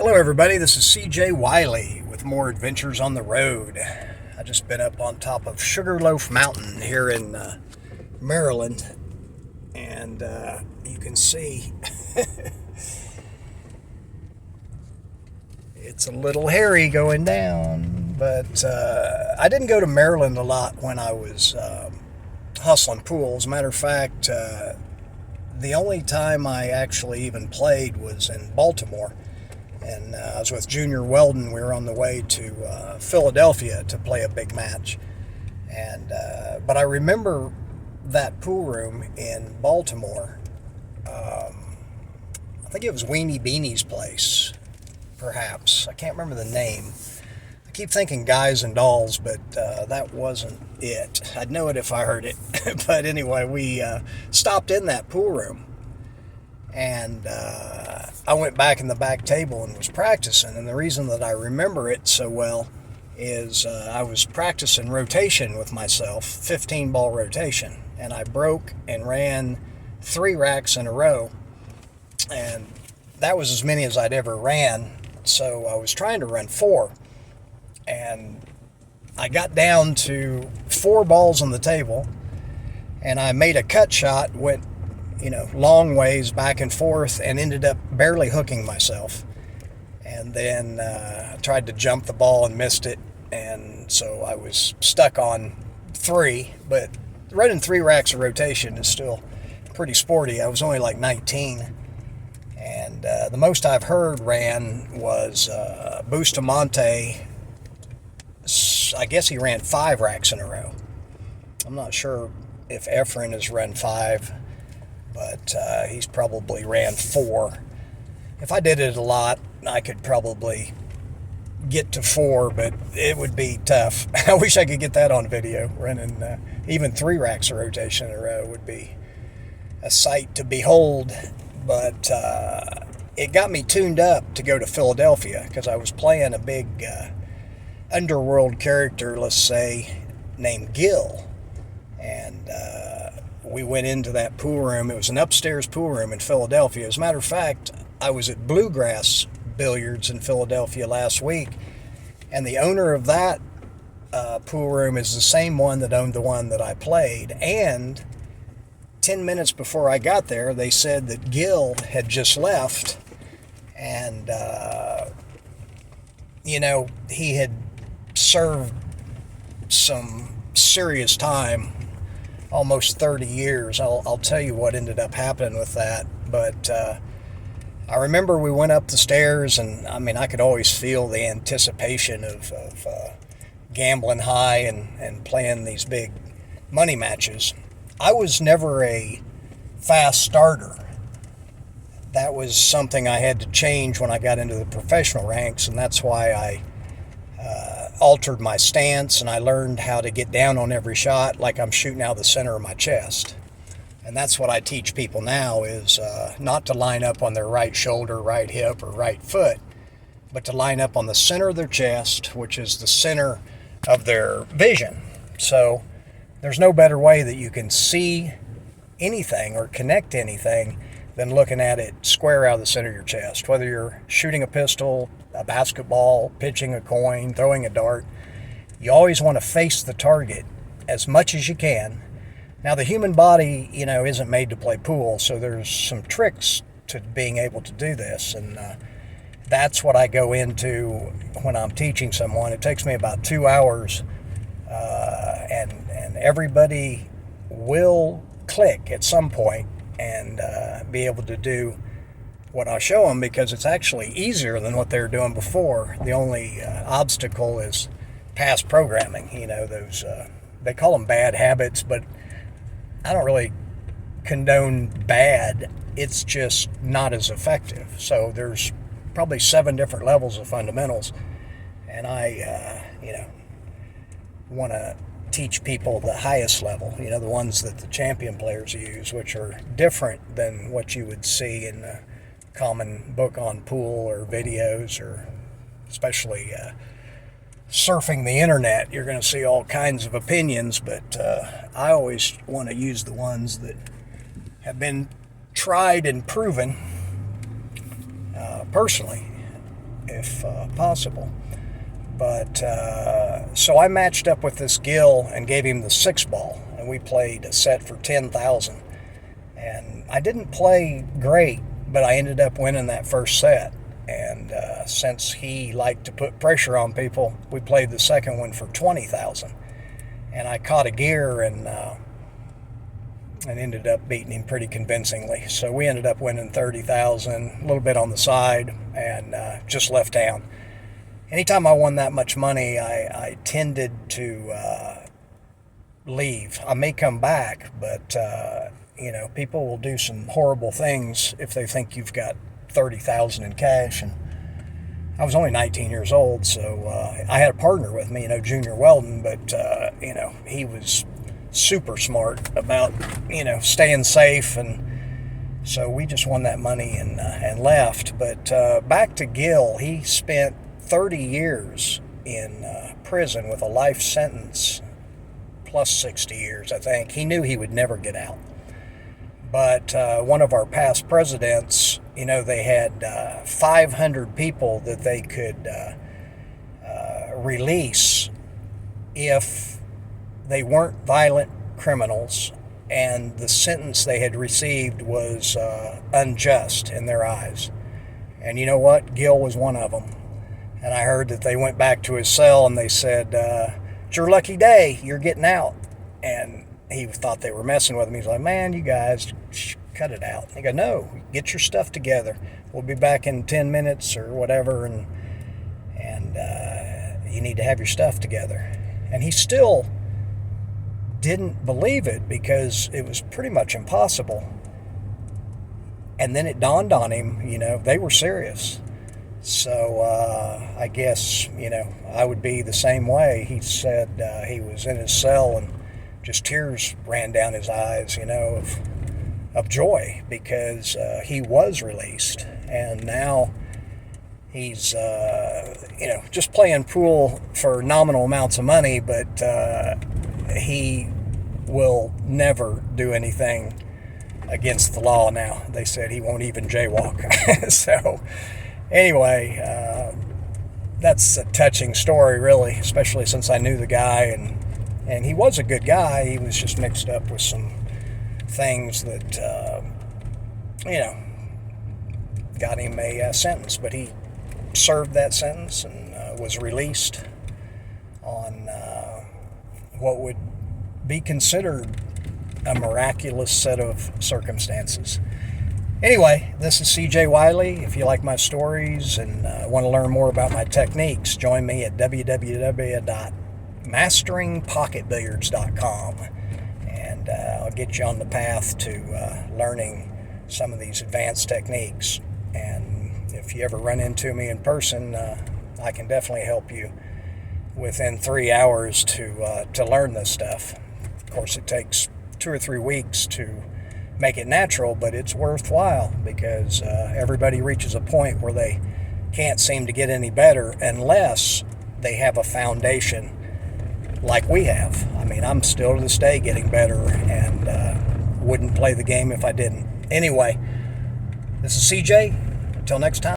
Hello everybody, this is CJ Wiley with more adventures on the road. I just been up on top of Sugarloaf Mountain here in Maryland, and you can see it's a little hairy going down, but I didn't go to Maryland a lot when I was hustling pools. Matter of fact, the only time I actually even played was in Baltimore. And I was with Junior Weldon. We were on the way to Philadelphia to play a big match. But I remember that pool room in Baltimore. I think it was Weenie Beanie's place, perhaps. I can't remember the name. I keep thinking Guys and Dolls, but that wasn't it. I'd know it if I heard it. But anyway, we stopped in that pool room. And I went back in the back table and was practicing. And the reason that I remember it so well is I was practicing rotation with myself, 15-ball rotation. And I broke and ran 3 racks in a row. And that was as many as I'd ever ran. So I was trying to run 4. And I got down to 4 balls on the table. And I made a cut shot, went long ways back and forth, and ended up barely hooking myself. And then tried to jump the ball and missed it. And so I was stuck on 3. But running 3 racks of rotation is still pretty sporty. I was only like 19. And the most I've heard ran was Bustamante. I guess he ran 5 racks in a row. I'm not sure if Efren has run 5. But he's probably ran 4. If I did it a lot, I could probably get to 4, but it would be tough. I wish I could get that on video. Running even 3 racks of rotation in a row would be a sight to behold. But it got me tuned up to go to Philadelphia because I was playing a big underworld character, let's say, named Gil. And we went into that pool room. It was an upstairs pool room in Philadelphia. As a matter of fact, I was at Bluegrass Billiards in Philadelphia last week, and the owner of that pool room is the same one that owned the one that I played. And 10 minutes before I got there, they said that Gil had just left, and he had served some serious time, almost 30 years. I'll tell you what ended up happening with that. But I remember we went up the stairs, and I could always feel the anticipation of gambling high and playing these big money matches. I was never a fast starter. That was something I had to change when I got into the professional ranks, and that's why I altered my stance, and I learned how to get down on every shot like I'm shooting out the center of my chest. And that's what I teach people now is not to line up on their right shoulder, right hip, or right foot, but to line up on the center of their chest, which is the center of their vision. So there's no better way that you can see anything or connect anything than looking at it square out of the center of your chest. Whether you're shooting a pistol, a basketball, pitching a coin, throwing a dart, you always want to face the target as much as you can. Now, the human body, isn't made to play pool, so there's some tricks to being able to do this, and that's what I go into when I'm teaching someone. It takes me about 2 hours, and everybody will click at some point and be able to do what I show them, because it's actually easier than what they were doing before. The only obstacle is past programming. Those they call them bad habits, but I don't really condone bad. It's just not as effective. So there's probably 7 different levels of fundamentals, and I want to teach people the highest level, the ones that the champion players use, which are different than what you would see in the common book on pool or videos, or especially surfing the internet. You're going to see all kinds of opinions, but I always want to use the ones that have been tried and proven personally. if possible. But so I matched up with this Gil and gave him the 6-ball, and we played a set for 10,000. And I didn't play great, but I ended up winning that first set. And since he liked to put pressure on people, we played the second one for 20,000. And I caught a gear and ended up beating him pretty convincingly. So we ended up winning 30,000, a little bit on the side, and just left town. Anytime I won that much money, I tended to leave. I may come back, but people will do some horrible things if they think you've got 30,000 in cash. And I was only 19 years old, so I had a partner with me, Junior Weldon, but he was super smart about staying safe, and so we just won that money and left. But back to Gil, he spent 30 years in prison with a life sentence plus 60 years, I think. He knew he would never get out. But one of our past presidents, they had 500 people that they could release if they weren't violent criminals and the sentence they had received was unjust in their eyes. And you know what? Gil was one of them. And I heard that they went back to his cell and they said, it's your lucky day, you're getting out. And he thought they were messing with him. He's like, man, you guys, cut it out. They go, no, get your stuff together. We'll be back in 10 minutes or whatever, and you need to have your stuff together. And he still didn't believe it because it was pretty much impossible. And then it dawned on him, they were serious. So I guess, I would be the same way. He said he was in his cell and just tears ran down his eyes, of joy because he was released. And now he's, just playing pool for nominal amounts of money, but he will never do anything against the law now. They said he won't even jaywalk. So anyway, that's a touching story, really, especially since I knew the guy, and he was a good guy. He was just mixed up with some things that, got him a sentence. But he served that sentence and was released on what would be considered a miraculous set of circumstances. Anyway, this is CJ Wiley. If you like my stories and want to learn more about my techniques, join me at www.masteringpocketbilliards.com, and I'll get you on the path to learning some of these advanced techniques. And if you ever run into me in person, I can definitely help you within 3 hours to learn this stuff. Of course, it takes 2 or 3 weeks to make it natural, but it's worthwhile because everybody reaches a point where they can't seem to get any better unless they have a foundation like we have. I mean, I'm still to this day getting better and wouldn't play the game if I didn't. Anyway, this is CJ. Until next time.